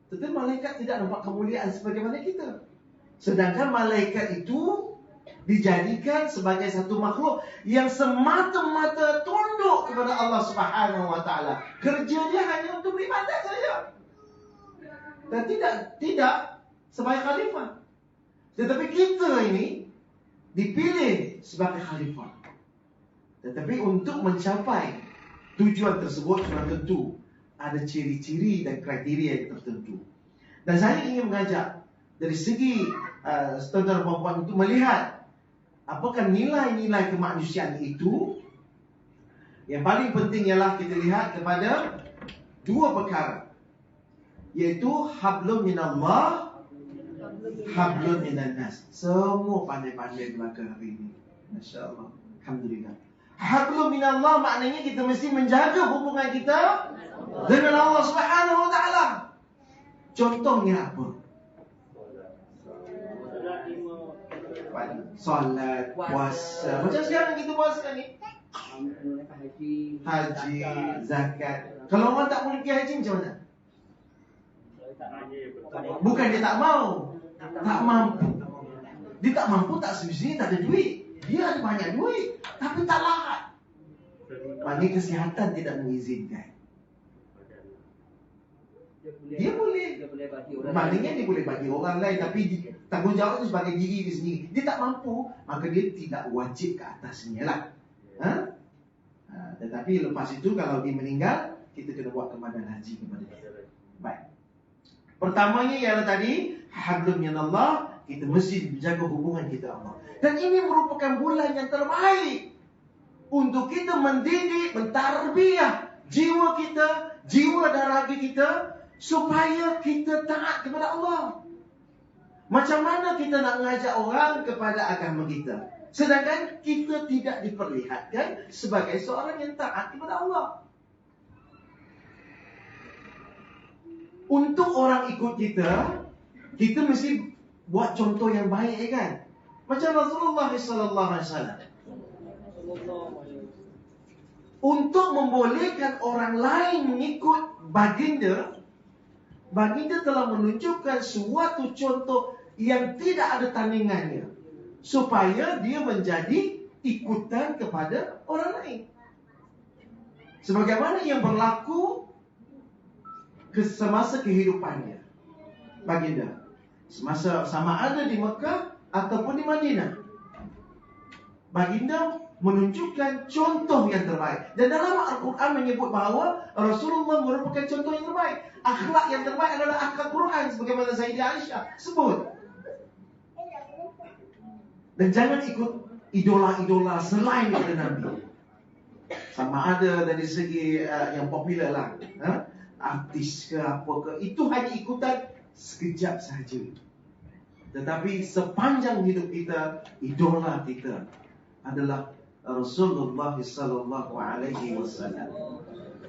S5: Tetapi malaikat tidak nampak kemuliaan sebagaimana kita. Sedangkan malaikat itu dijadikan sebagai satu makhluk yang semata-mata tunduk kepada Allah Subhanahu wa taala. Kerja dia hanya untuk beribadat saja. Dan tidak sebagai khalifah. Tetapi kita ini dipilih sebagai khalifah. Tetapi untuk mencapai tujuan tersebut sudah tentu ada ciri-ciri dan kriteria yang tertentu. Dan saya ingin mengajak dari segi tuan-tuan dan puan-puan untuk melihat apakah nilai-nilai kemanusiaan itu. Yang paling penting ialah kita lihat kepada dua perkara, iaitu hablum minallah, hablum minan nas. Semua pandai-pandai belakang hari ini, masya-Allah, alhamdulillah. Hablum minallah maknanya kita mesti menjaga hubungan kita dengan Allah Subhanahu wa taala. Contohnya apa? Solat, puasa. Macam sekarang kita puasa ni. Haji, zakat. Kalau orang tak boleh pergi haji macam mana? Bukan dia tak mau, tak mampu. Dia tak mampu, tak semestinya tak ada duit. Dia ada banyak duit, tapi tak larat. Maknanya kesihatan tidak mengizinkan. Dia boleh bagi orang, maknanya dia boleh bagi orang lain, tapi tanggungjawab itu sebagai diri dia sendiri. Dia tak mampu, maka dia tidak wajib ke atasnya lah. Tetapi lepas itu kalau dia meninggal, kita kena buat kemadan haji kepada dia. Baik. Pertamanya ialah tadi hablum minallah, kita mesti menjaga hubungan kita Allah. Dan ini merupakan bulan yang terbaik untuk kita mendidik, mentarbiyah jiwa kita, jiwa dan raga kita, supaya kita taat kepada Allah. Macam mana kita nak mengajak orang kepada agama kita, sedangkan kita tidak diperlihatkan sebagai seorang yang taat kepada Allah? Untuk orang ikut kita, kita mesti buat contoh yang baik, kan? Macam Rasulullah SAW. Untuk membolehkan orang lain mengikut baginda, baginda telah menunjukkan suatu contoh yang tidak ada tandingannya, supaya dia menjadi ikutan kepada orang lain. Sebagaimana yang berlaku semasa kehidupannya baginda, semasa sama ada di Mekah ataupun di Madinah, baginda menunjukkan contoh yang terbaik. Dan dalam Al-Quran menyebut bahawa Rasulullah merupakan contoh yang terbaik. Akhlak yang terbaik adalah akhlak Quran, sebagaimana Sayyidah Aisyah sebut. Dan jangan ikut idola-idola selain daripada Nabi. Sama ada dari segi yang popular lah, artis ke apa ke, itu hanya ikutan sekejap saja. Tetapi sepanjang hidup kita, idola kita adalah Rasulullah sallallahu alaihi wasallam.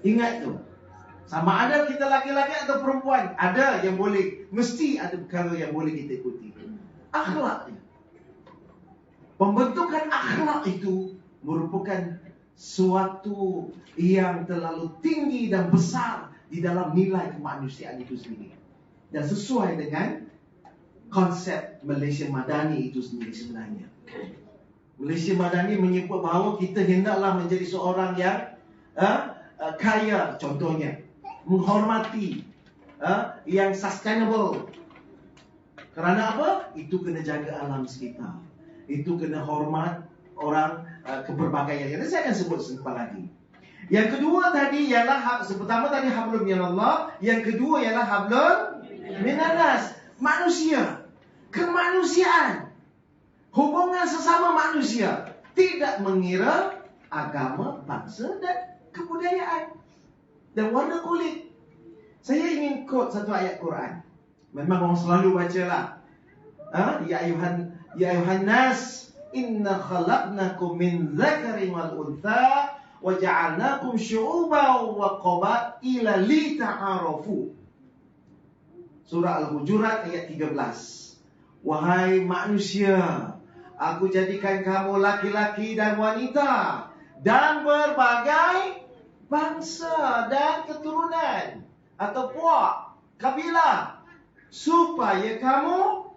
S5: Ingat tu. Sama ada kita laki-laki atau perempuan, ada yang boleh, mesti ada perkara yang boleh kita ikuti. Akhlaknya. Pembentukan akhlak itu merupakan suatu yang terlalu tinggi dan besar di dalam nilai kemanusiaan itu sendiri. Dan sesuai dengan konsep Malaysia Madani itu sendiri sebenarnya. Malaysia Madani menyebut bahawa kita hendaklah menjadi seorang yang kaya, contohnya, menghormati, yang sustainable. Kerana apa? Itu kena jaga alam sekitar. Itu kena hormat orang keberbagaian. Jadi saya akan sebut sebentar lagi. Yang kedua tadi ialah, pertama tadi hablum minallah, yang kedua ialah hablum minan nas, manusia, kemanusiaan. hubungan sesama manusia, tidak mengira agama, bangsa dan kebudayaan dan warna kulit. Saya ingin quote satu ayat Quran. Memang orang selalu bacalah. Ya ayuhan nas, inna khalaqnakum min dzakarin wal untha wa ja'alnakum syu'uban wa qabaila lita'arafu. Surah Al-Hujurat ayat 13. Wahai manusia, aku jadikan kamu laki-laki dan wanita dan berbagai bangsa dan keturunan atau puak, kabilah, supaya kamu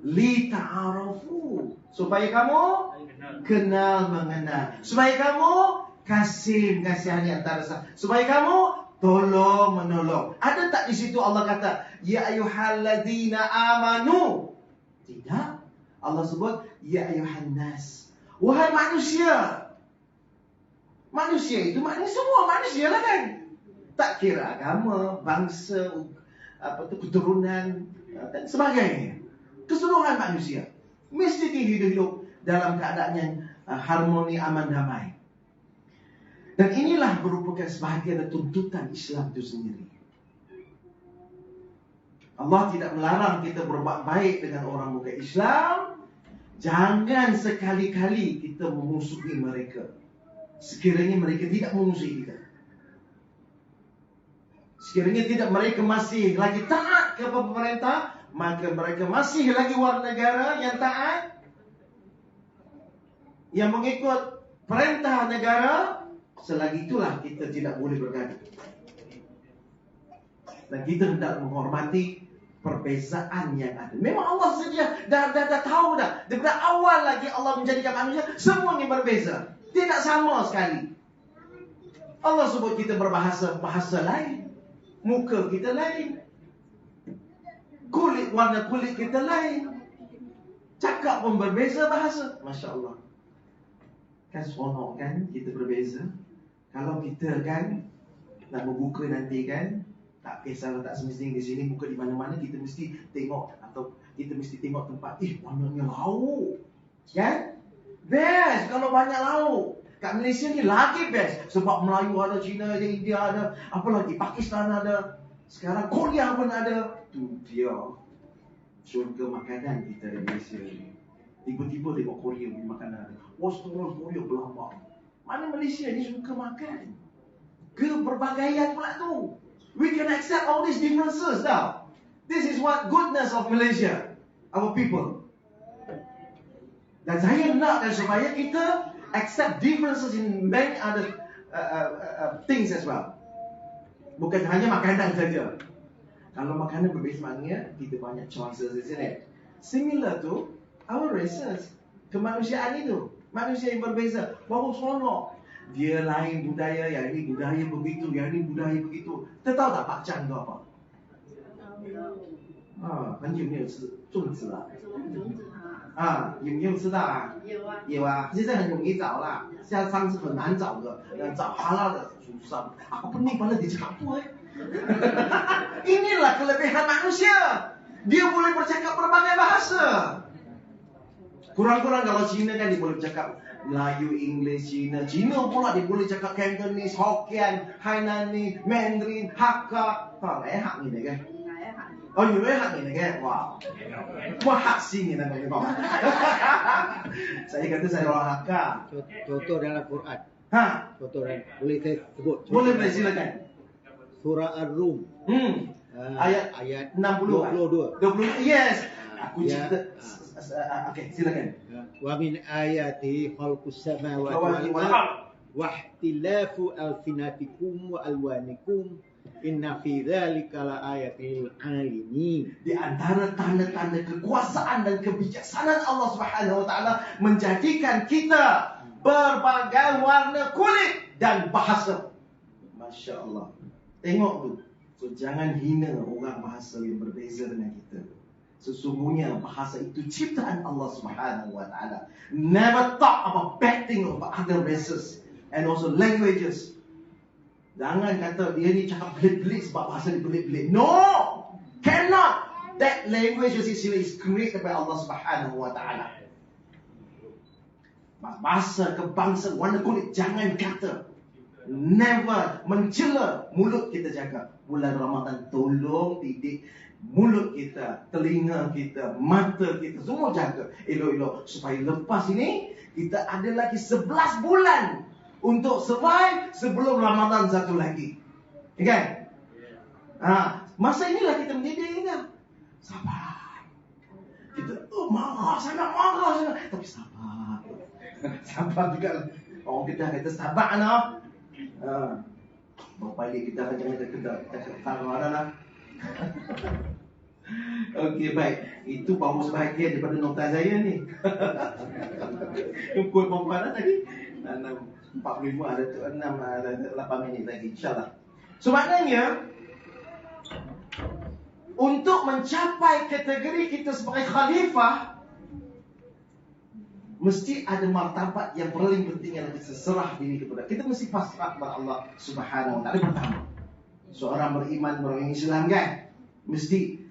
S5: lita'arafu, supaya kamu kenal mengenal, supaya kamu kasihani antara sama, supaya kamu tolong menolong. Ada tak di situ Allah kata ya ayyuhalladzina amanu? Tidak. Allah sebut ya ayyuhan nas, wahai manusia. Manusia itu maknanya semua manusia lah kan. Tak kira agama, bangsa, keturunan dan sebagainya. Keseluruhan manusia mesti hidup dalam keadaan yang harmoni, aman, damai. Dan inilah merupakan sebahagian dari tuntutan Islam itu sendiri. Allah tidak melarang kita berbuat baik dengan orang bukan Islam. Jangan sekali-kali kita memusuhi mereka, sekiranya mereka tidak memusuhi kita. Sekiranya tidak mereka masih lagi taat kepada pemerintah, maka mereka masih lagi warga negara yang taat, yang mengikut perintah negara. Selagi itulah kita tidak boleh bergaduh. Dan kita hendak menghormati perbezaan yang ada. Memang Allah sedia dah tahu dah. Daripada awal lagi Allah menjadikan manusia semuanya berbeza. Tidak sama sekali. Allah sebut kita berbahasa lain. Muka kita lain. Warna kulit kita lain. Cakap pun berbeza bahasa. Masya Allah. Kan seronok kan kita berbeza. Kalau kita kan nak berbuka nanti kan, tak kisahlah, tak semestinya di sini buka di mana-mana, kita mesti tengok, atau kita mesti tengok tempat, banyaknya lauk. Kan? Best kalau banyak lauk. Kat Malaysia ni lagi best. Sebab Melayu ada, Cina ada, India ada, apa lagi, Pakistan ada, sekarang Korea pun ada. Tu dia syurga makanan kita di Malaysia ni. Tiba-tiba tengok Korea punya makanan ada. Wah, Korea berlambak. Mana Malaysia ni suka makan. Keberbagaian pula tu. We can accept all these differences now. This is what goodness of Malaysia, our people. Dan saya nak supaya kita accept differences in many other things as well. Bukan hanya makanan saja. Kalau makanan berbeza maknanya kita banyak choices, isn't it? Similar to our races. Kemanusiaan itu. Manusia yang berbeza. Baru seronok. Dia lain budaya, yang ini budaya begitu, yang ini budaya begitu. Kita tahu tak Pakcang itu apa?很久没有吃粽子了。有没有吃到啊？有啊，现在很容易找啦，像上次很难找的，找哈拉的susah. Apa nih pada dicakap apa? Inilah kelebihan manusia. Dia boleh bercakap berbagai bahasa. Kurang-kurang kalau Cina kan dia boleh bercakap Melayu, English, Cina pula dia boleh cakap Cantonese, Hokkien, Hainanese, Mandarin, Hakka. Hak ni kan? Oh, you hak ni kan? Wow. Wah, hak sini namanya kau. Saya kata saya orang Hakka.
S4: Contoh dalam Quran. Contoh boleh saya sebut.
S5: Boleh silakan.
S4: Surah Ar-Rum. Ayat
S5: 22. Yes. Aku cerita. Okey, silakan.
S4: Wa min ayati khalqus samawati wal ardh wa ihtilafu alsinatikum wa alwanikum inna fi dzalika laayatil alimin. Di antara tanda-tanda kekuasaan dan kebijaksanaan Allah Subhanahu wa taala menjadikan kita berbagai warna kulit dan bahasa. Masya Allah. Tengok tu. So jangan hina orang bahasa yang berbeza dengan kita. Sesungguhnya bahasa itu ciptaan Allah Subhanahu wa taala. Never talk about bad thing about other races and also languages. Jangan kata dia ni cakap belit-belit sebab bahasa dia belit-belit. No! Cannot!
S5: That language is created by Allah Subhanahu wa Ta'ala. Bahasa kebangsaan warna kulit jangan kata. Never mencela, mulut kita jaga. Bulan Ramadan tolong didik mulut kita, telinga kita, mata kita, semua jaga elok-elok supaya lepas ini kita ada lagi 11 bulan untuk survive sebelum Ramadan satu lagi. Kan? Masa inilah kita mendidik kita. Sabar. Kita marah sangat. Tapi sabar. Sabar juga. Orang kita kata sabar anak. Balik kita macam kita ketawa lah. Okey, baik. Itu baru sebahagian daripada nota saya ni. Pukul berapa tadi? 6.45 ada 8 minit lagi, insyaAllah. So maknanya untuk mencapai kategori kita sebagai khalifah, mesti ada martabat yang paling penting yang kita serah diri kepada. Kita mesti pasrah kepada Allah Subhanahu wa Ta'ala. Pertama, seorang beriman, orang Islam kan, mesti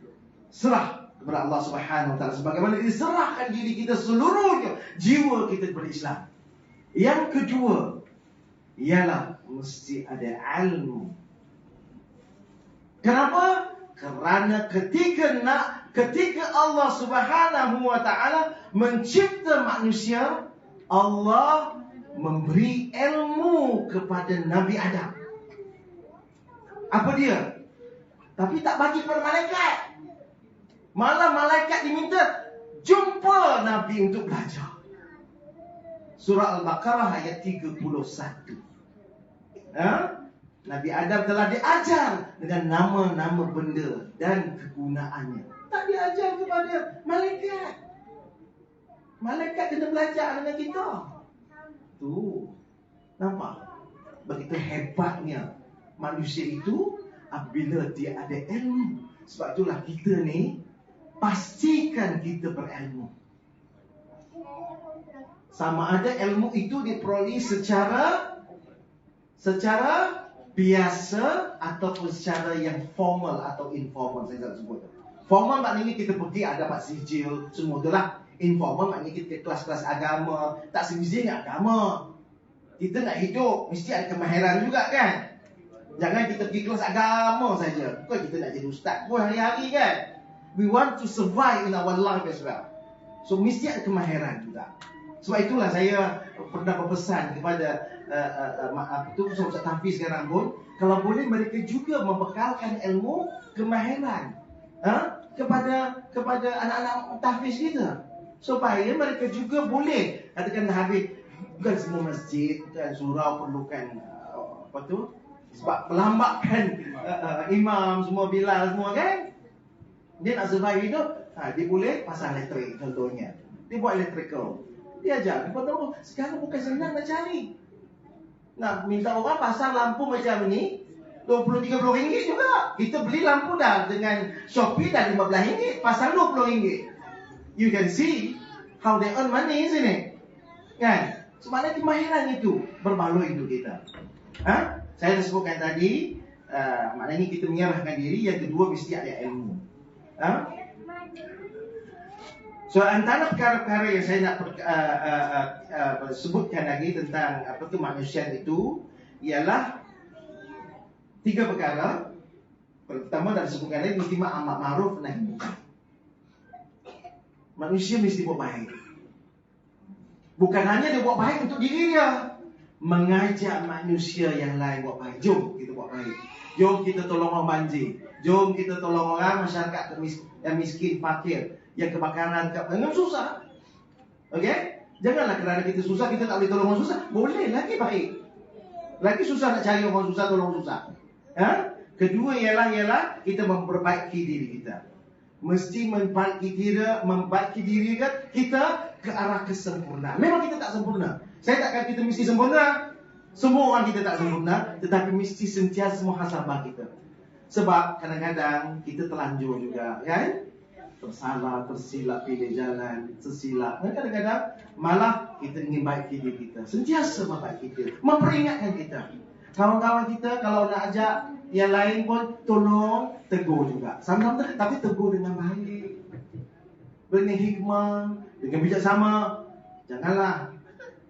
S5: serah kepada Allah Subhanahu wa Ta'ala sebagaimana kita serahkan diri kita seluruhnya, jiwa kita kepada Islam. Yang kedua ialah mesti ada ilmu. Kenapa? Kerana ketika Allah Subhanahu wa Ta'ala mencipta manusia, Allah memberi ilmu kepada Nabi Adam. Apa dia? Tapi tak bagi kepada malaikat. Malah malaikat diminta jumpa Nabi untuk belajar. Surah Al-Baqarah ayat 31. Nabi Adam telah diajar dengan nama-nama benda dan kegunaannya. Tak diajar kepada malaikat. Malaikat kena belajar dengan kita. Tu, nampak? Begitu hebatnya manusia itu apabila dia ada ilmu. Sebab itulah kita ni pastikan kita berilmu. Sama ada ilmu itu diperoleh secara biasa ataupun secara yang formal atau informal. Saya tak sebut. Formal maknanya kita pergi ada dapat sijil, semua itulah. Informal maknanya kita kelas-kelas agama. Tak semestinya agama. Kita nak hidup mesti ada kemahiran juga kan. Jangan kita pergi kelas agama saja. Bukan kita nak jadi ustaz pun hari-hari kan. We want to survive in our life as well. So mesti ada kemahiran juga. Sebab itulah saya pernah berpesan kepada Ustaz Tafiz sekarang pun, kalau boleh mereka juga membekalkan ilmu kemahiran kepada anak-anak Tafiz kita, supaya mereka juga boleh katakan habis. Bukan semua masjid dan surau perlukan sebab melambatkan imam semua, Bilal semua kan. Dia nak survive hidup, dia boleh pasang elektrik contohnya. Dia buat electrical. Dia ajar. Dia tahu sekarang bukan senang nak cari. Nak minta orang pasang lampu macam ni 20-30 ringgit juga. Kita beli lampu dah dengan Shopee dah 15 ringgit, pasang 20 ringgit. You can see how they earn money, isn't it? Kan? Sebenarnya kemahiran itu berbaloi hidup kita. Saya dah sebutkan tadi, maknanya kita menyerahkan diri. Yang kedua mesti ada ilmu. So antara perkara-perkara yang saya nak sebutkan lagi tentang kemanusiaan itu ialah 3 perkara. Pertama dah disebutkan lagi, mesti amar ma'ruf nahi munkar. Manusia mesti buat baik. Bukan hanya dia buat baik untuk diri dia, mengajak manusia yang lain buat baik. Jom kita buat baik. Jom kita tolong orang banjir. Jom kita tolong orang masyarakat yang miskin, fakir, yang kebakaran, yang susah. Okey? Janganlah kerana kita susah kita tak boleh tolong orang susah. Boleh lagi baik. Lagi susah nak cari orang susah, tolong susah. Kedua ialah kita memperbaiki diri kita. Mesti memperbaiki diri kita ke arah kesempurnaan. Memang kita tak sempurna. Saya takkan kita mesti sempurna. Semua orang kita tak sempurna, tetapi mesti sentiasa muhasabah kita. Sebab kadang-kadang kita terlanjur juga, kan? Tersalah, tersilap pilih jalan, tersilap. Dan kadang-kadang malah kita ingin baiki diri kita. Sentiasa membaiki kita, memperingatkan kita. Kawan-kawan kita kalau nak ajak yang lain pun tolong tegur juga. Sama-sama tapi tegur dengan baik, dengan hikmah, dengan bijaksana. Janganlah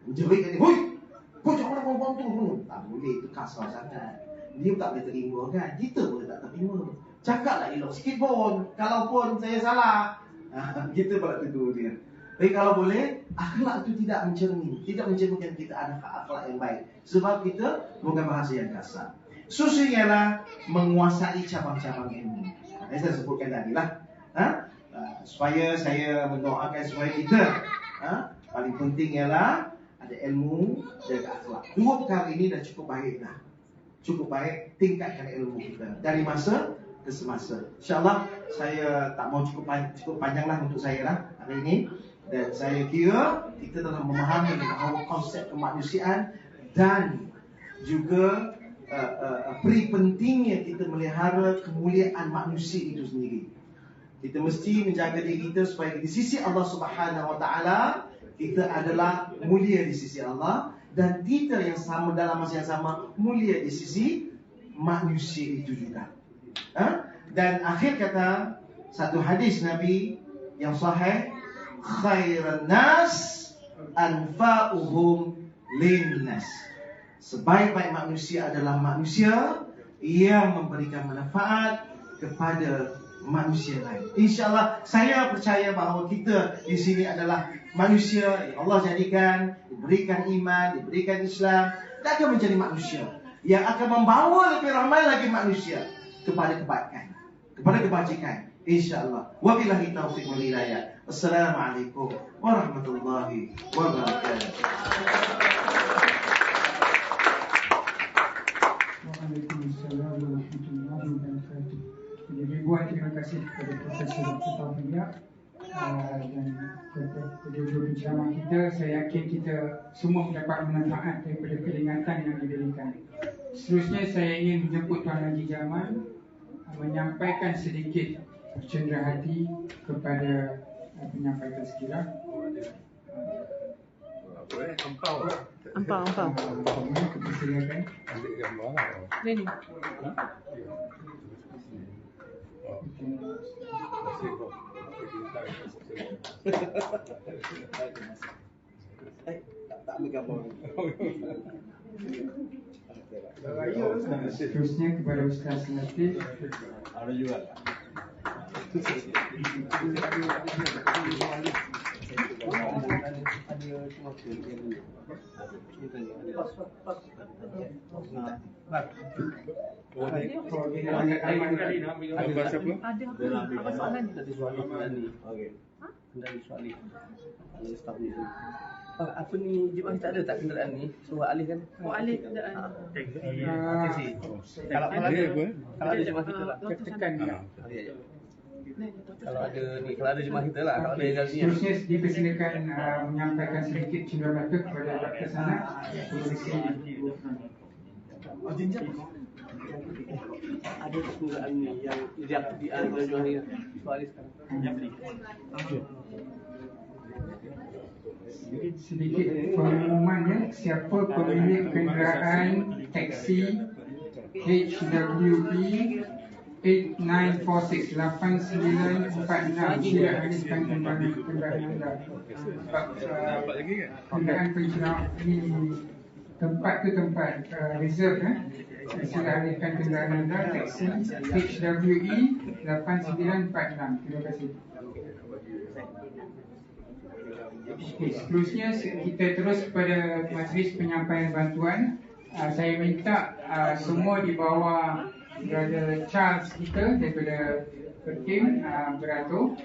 S5: menjerit ni, "Hoi, kau jangan perempuan tu." Tak boleh, itu kasar sangat. Dia tak boleh terima kan? Kita boleh tak terima. Cakaplah elok sikit pun. Kalaupun saya salah, kita boleh tegur dia. Tapi kalau boleh, akhlak itu tidak mencerminkan kita ada akhlak yang baik. Sebab kita bukan bahasa yang kasar. Susunya ialah menguasai cabang-cabang ilmu. Yang saya sebutkan tadi lah. Supaya saya mendoakan supaya kita paling penting ialah ada ilmu dan akhlak. Dua perkara ini dah cukup baik dah. Cukup baik, tingkatkan ilmu kita dari masa ke semasa. InsyaAllah saya tak mau cukup panjanglah untuk saya lah hari ini. Dan saya kira kita telah memahami bahawa konsep kemanusiaan dan juga peri pentingnya kita melihara kemuliaan manusia itu sendiri. Kita mesti menjaga diri kita supaya di sisi Allah Subhanahu Wa Taala kita adalah mulia di sisi Allah, dan kita yang sama dalam masa yang sama mulia di sisi manusia itu juga. Dan akhir kata satu hadis Nabi yang sahih, khairan nas anfa'uhum linnas. Sebaik-baik manusia adalah manusia yang memberikan manfaat kepada manusia lain. InsyaAllah saya percaya bahawa kita di sini adalah manusia yang Allah jadikan, diberikan iman, diberikan Islam, dan akan menjadi manusia yang akan membawa lebih ramai lagi manusia kepada kebaikan, kepada kebajikan. InsyaAllah. Wabillahi taufiq wal hidayah. Assalamualaikum warahmatullahi wabarakatuh.
S2: Waalaikumsalam warahmatullahi wabarakatuh. Jadi ribuan terima kasih kepada Profesor Dr. Taufiq dan kedua-dua penceramah kita. Saya yakin kita semua mendapat manfaat daripada peringatan yang diberikan. Seterusnya saya ingin menjemput Tuan Haji Jamal menyampaikan sedikit cenderahati kepada penyampai tazkirah.
S7: Ampau.
S2: Silakan.
S7: Ini.
S5: Tak ambil gambar.
S2: Seterusnya kepada Ustaz Latif.
S3: Ada juga.
S7: Apa ni jemaah kita ada tak kenderaan ni? Suruh alihkan. Alih kenderaan. Kalau ada jemaah kita lah.
S2: Tekan dia.
S7: Kalau ada jemaah kita lah. Kalau ada yang sini.
S2: Seterusnya dipersilakan menyampaikan sedikit cenderahati kepada Dr. Sana.
S7: Ada kenderaan ni yang diaktifkan oleh jemaah ni. Suruh alih sekarang.
S2: Sedikit pengumumannya, siapa pemilik kenderaan taksi HWE 89468946 sila alihkan kenderaan anda. Sebab kenderaan penceramah ini tempat reserve sila alihkan kenderaan anda. Taksi HWE 8946. Terima kasih. Seterusnya kita terus kepada majlis penyampaian bantuan. Saya minta semua di bawah Brother Charles kita daripada Pertim beratur.